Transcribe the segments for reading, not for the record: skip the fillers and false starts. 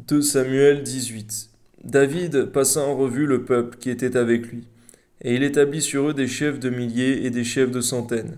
2 Samuel 18. David passa en revue le peuple qui était avec lui, et il établit sur eux des chefs de milliers et des chefs de centaines.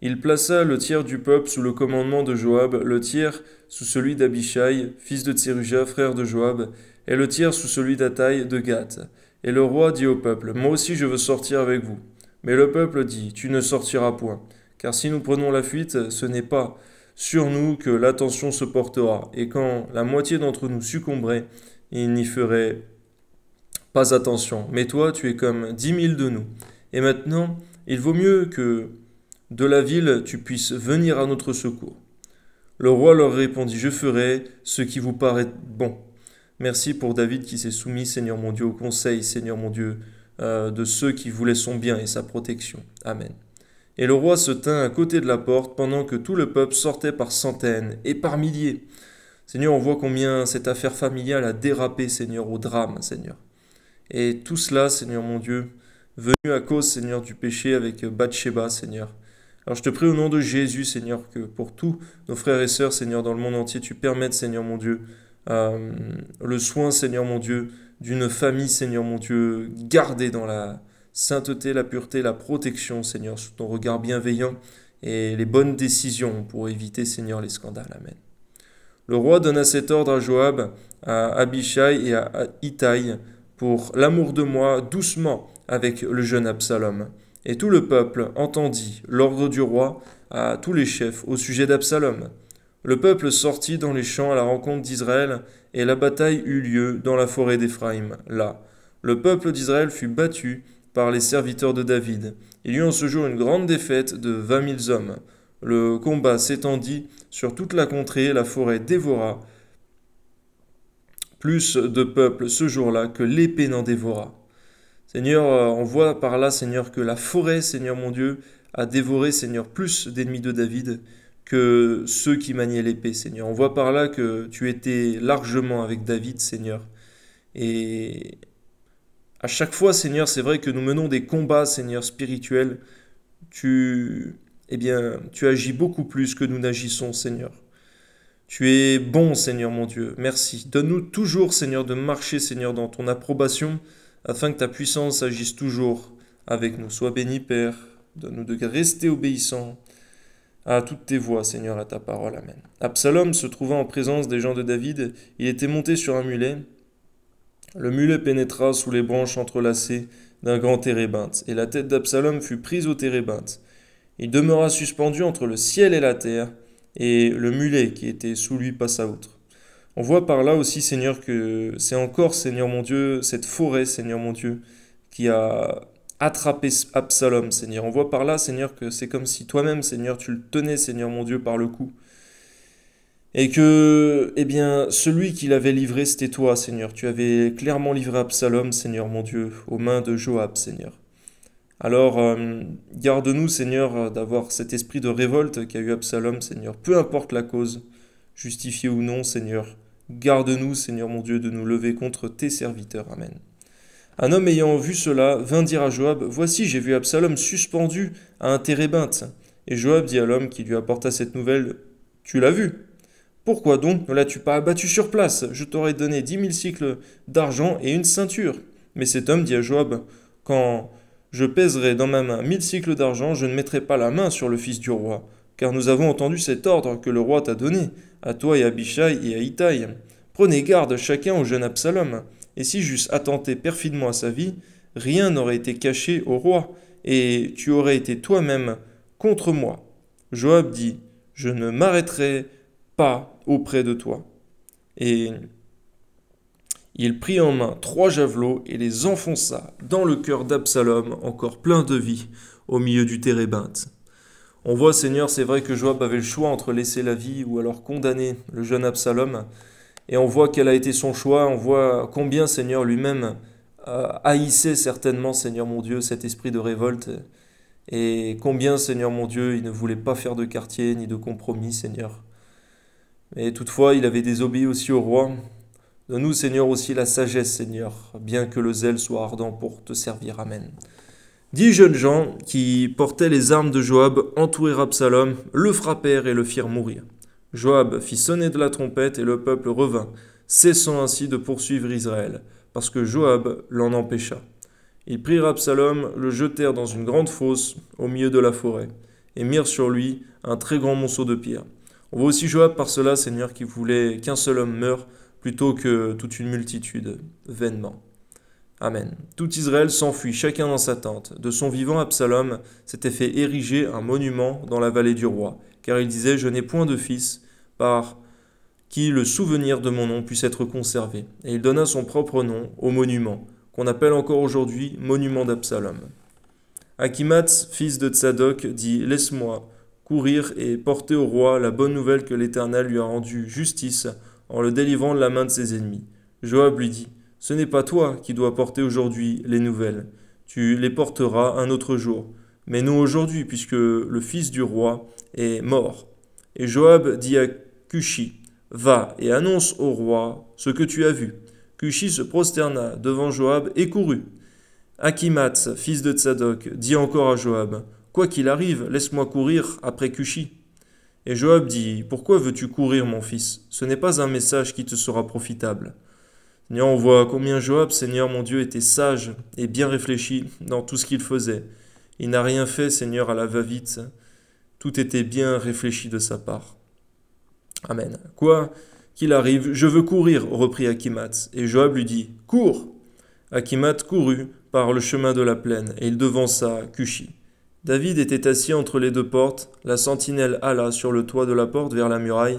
Il plaça le tiers du peuple sous le commandement de Joab, le tiers sous celui d'Abishai, fils de Tseruja, frère de Joab, et le tiers sous celui d'Ataï de Gath. Et le roi dit au peuple, moi aussi je veux sortir avec vous. Mais le peuple dit, tu ne sortiras point, car si nous prenons la fuite, ce n'est pas sur nous que l'attention se portera, et quand la moitié d'entre nous succomberait, il n'y ferait pas attention. Mais toi, tu es comme 10 000 de nous. Et maintenant, il vaut mieux que de la ville tu puisses venir à notre secours. Le roi leur répondit, je ferai ce qui vous paraît bon. Merci pour David qui s'est soumis, Seigneur mon Dieu, au conseil, Seigneur mon Dieu, de ceux qui voulaient son bien et sa protection. Amen. Et le roi se tint à côté de la porte pendant que tout le peuple sortait par centaines et par milliers. Seigneur, on voit combien cette affaire familiale a dérapé, Seigneur, au drame, Seigneur. Et tout cela, Seigneur mon Dieu, venu à cause, Seigneur, du péché avec Bathsheba, Seigneur. Alors je te prie au nom de Jésus, Seigneur, que pour tous nos frères et sœurs, Seigneur, dans le monde entier, tu permettes, Seigneur mon Dieu, le soin, Seigneur mon Dieu, d'une famille, Seigneur mon Dieu, gardée dans la sainteté, la pureté, la protection, Seigneur, sous ton regard bienveillant et les bonnes décisions pour éviter, Seigneur, les scandales. Amen. Le roi donna cet ordre à Joab, à Abishai et à Itaï, pour l'amour de moi, doucement avec le jeune Absalom. Et tout le peuple entendit l'ordre du roi à tous les chefs au sujet d'Absalom. Le peuple sortit dans les champs à la rencontre d'Israël, et la bataille eut lieu dans la forêt d'Éphraïm. Là, le peuple d'Israël fut battu par les serviteurs de David. Il y eut en ce jour une grande défaite de 20 000 hommes. Le combat s'étendit sur toute la contrée, la forêt dévora plus de peuple ce jour-là que l'épée n'en dévora. Seigneur, on voit par là, Seigneur, que la forêt, Seigneur mon Dieu, a dévoré, Seigneur, plus d'ennemis de David que ceux qui maniaient l'épée, Seigneur. On voit par là que tu étais largement avec David, Seigneur. Et à chaque fois, Seigneur, c'est vrai que nous menons des combats, Seigneur, spirituels. Tu agis beaucoup plus que nous n'agissons, Seigneur. Tu es bon, Seigneur mon Dieu. Merci. Donne-nous toujours, Seigneur, de marcher, Seigneur, dans ton approbation, afin que ta puissance agisse toujours avec nous. Sois béni, Père. Donne-nous de rester obéissants à toutes tes voies, Seigneur, à ta parole. Amen. Absalom, se trouvant en présence des gens de David, il était monté sur un mulet. Le mulet pénétra sous les branches entrelacées d'un grand térébinthe, et la tête d'Absalom fut prise au térébinthe. Il demeura suspendu entre le ciel et la terre, et le mulet qui était sous lui passa outre. On voit par là aussi, Seigneur, que c'est encore, Seigneur mon Dieu, cette forêt, Seigneur mon Dieu, qui a attrapé Absalom, Seigneur. On voit par là, Seigneur, que c'est comme si toi-même, Seigneur, tu le tenais, Seigneur mon Dieu, par le cou. Et que, celui qui l'avait livré, c'était toi, Seigneur. Tu avais clairement livré Absalom, Seigneur mon Dieu, aux mains de Joab, Seigneur. Alors, garde-nous, Seigneur, d'avoir cet esprit de révolte qu'a eu Absalom, Seigneur. Peu importe la cause, justifiée ou non, Seigneur. Garde-nous, Seigneur mon Dieu, de nous lever contre tes serviteurs. Amen. Un homme ayant vu cela vint dire à Joab, voici, j'ai vu Absalom suspendu à un térébinthe. Et Joab dit à l'homme qui lui apporta cette nouvelle, tu l'as vu? Pourquoi donc ne l'as-tu pas abattu sur place? Je t'aurais donné 10 000 cycles d'argent et une ceinture. Mais cet homme dit à Joab, quand je pèserai dans ma main 1000 cycles d'argent, je ne mettrai pas la main sur le fils du roi, car nous avons entendu cet ordre que le roi t'a donné, à toi et à Abishai et à Itaï. Prenez garde chacun au jeune Absalom, et si j'eusse attenté perfidement à sa vie, rien n'aurait été caché au roi, et tu aurais été toi-même contre moi. Joab dit, je ne m'arrêterai pas auprès de toi. Et il prit en main 3 javelots et les enfonça dans le cœur d'Absalom, encore plein de vie, au milieu du térébinthe. On voit, Seigneur, c'est vrai que Joab avait le choix entre laisser la vie ou alors condamner le jeune Absalom. Et on voit quel a été son choix, on voit combien, Seigneur, lui-même haïssait certainement, Seigneur mon Dieu, cet esprit de révolte. Et combien, Seigneur mon Dieu, il ne voulait pas faire de quartier ni de compromis, Seigneur. Mais toutefois, il avait désobéi aussi au roi. Donne-nous, Seigneur, aussi la sagesse, Seigneur, bien que le zèle soit ardent pour te servir. Amen. 10 jeunes gens qui portaient les armes de Joab entourèrent Absalom, le frappèrent et le firent mourir. Joab fit sonner de la trompette et le peuple revint, cessant ainsi de poursuivre Israël, parce que Joab l'en empêcha. Ils prirent Absalom, le jetèrent dans une grande fosse au milieu de la forêt, et mirent sur lui un très grand monceau de pierres. On voit aussi Joab par cela, Seigneur, qui voulait qu'un seul homme meure plutôt que toute une multitude, vainement. Amen. Tout Israël s'enfuit, chacun dans sa tente. De son vivant, Absalom s'était fait ériger un monument dans la vallée du roi, car il disait « Je n'ai point de fils, par qui le souvenir de mon nom puisse être conservé. » Et il donna son propre nom au monument, qu'on appelle encore aujourd'hui monument d'Absalom. Achimath, fils de Tsadok, dit « Laisse-moi courir et porter au roi la bonne nouvelle que l'Éternel lui a rendu justice en le délivrant de la main de ses ennemis. » Joab lui dit « Ce n'est pas toi qui dois porter aujourd'hui les nouvelles, tu les porteras un autre jour, mais nous aujourd'hui, puisque le fils du roi est mort. » Et Joab dit à Cushi « Va et annonce au roi ce que tu as vu. » Cushi se prosterna devant Joab et courut. Achimath, fils de Tsadok, dit encore à Joab « Quoi qu'il arrive, laisse-moi courir après Cushi. » Et Joab dit « Pourquoi veux-tu courir, mon fils? Ce n'est pas un message qui te sera profitable. » Seigneur, on voit combien Joab, Seigneur mon Dieu, était sage et bien réfléchi dans tout ce qu'il faisait. Il n'a rien fait, Seigneur, à la va-vite. Tout était bien réfléchi de sa part. Amen. Quoi qu'il arrive, je veux courir, reprit Achimath. Et Joab lui dit, cours. Achimath courut par le chemin de la plaine, et il devança Cushi. David était assis entre les deux portes, la sentinelle alla sur le toit de la porte vers la muraille.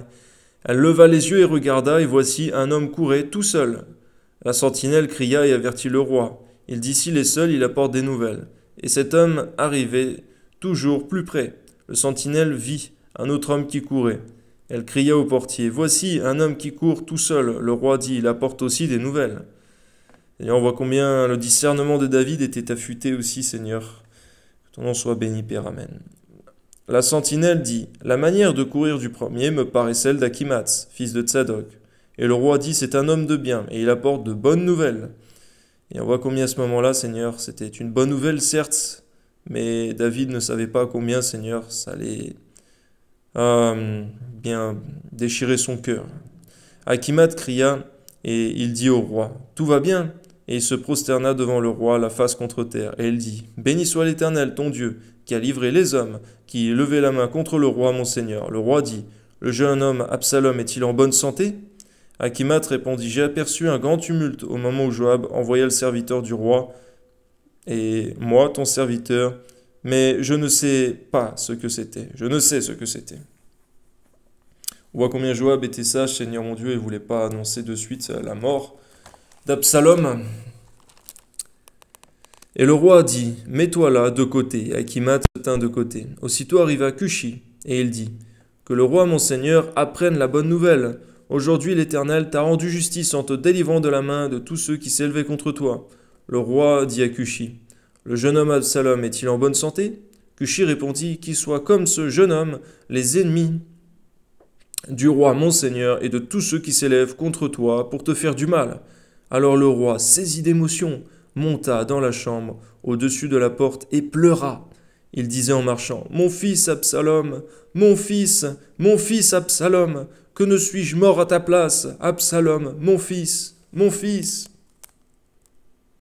Elle leva les yeux et regarda, et voici un homme courait tout seul. La sentinelle cria et avertit le roi. Il dit, s'il est seul, il apporte des nouvelles. Et cet homme arrivait toujours plus près. Le sentinelle vit un autre homme qui courait. Elle cria au portier, voici un homme qui court tout seul. Le roi dit, il apporte aussi des nouvelles. Et on voit combien le discernement de David était affûté aussi, Seigneur. Que ton nom soit béni, Père, Amen. La sentinelle dit, la manière de courir du premier me paraît celle d'Achimath, fils de Tsadok. Et le roi dit, c'est un homme de bien, et il apporte de bonnes nouvelles. Et on voit combien à ce moment-là, Seigneur, c'était une bonne nouvelle, certes, mais David ne savait pas combien, Seigneur, ça allait bien déchirer son cœur. Achimath cria, et il dit au roi, tout va bien. Et il se prosterna devant le roi, la face contre terre, et il dit, béni soit l'Éternel, ton Dieu, qui a livré les hommes, qui levaient la main contre le roi, mon Seigneur. Le roi dit, le jeune homme Absalom est-il en bonne santé? Achimath répondit, j'ai aperçu un grand tumulte au moment où Joab envoya le serviteur du roi, et moi, ton serviteur, mais je ne sais pas ce que c'était. Je ne sais ce que c'était. On voit combien Joab était sage, Seigneur mon Dieu, et ne voulait pas annoncer de suite la mort d'Absalom. Et le roi dit, mets-toi là de côté. Achimath se tint de côté. Aussitôt arriva Cushi, et il dit, que le roi mon Seigneur apprenne la bonne nouvelle. Aujourd'hui l'Éternel t'a rendu justice en te délivrant de la main de tous ceux qui s'élevaient contre toi. Le roi dit à Cushi, le jeune homme Absalom est-il en bonne santé? Cushi répondit, qu'il soit comme ce jeune homme, les ennemis du roi mon Seigneur et de tous ceux qui s'élèvent contre toi pour te faire du mal. Alors le roi, saisi d'émotion, monta dans la chambre au-dessus de la porte et pleura. Il disait en marchant, mon fils Absalom, mon fils Absalom, que ne suis-je mort à ta place, Absalom, mon fils, mon fils.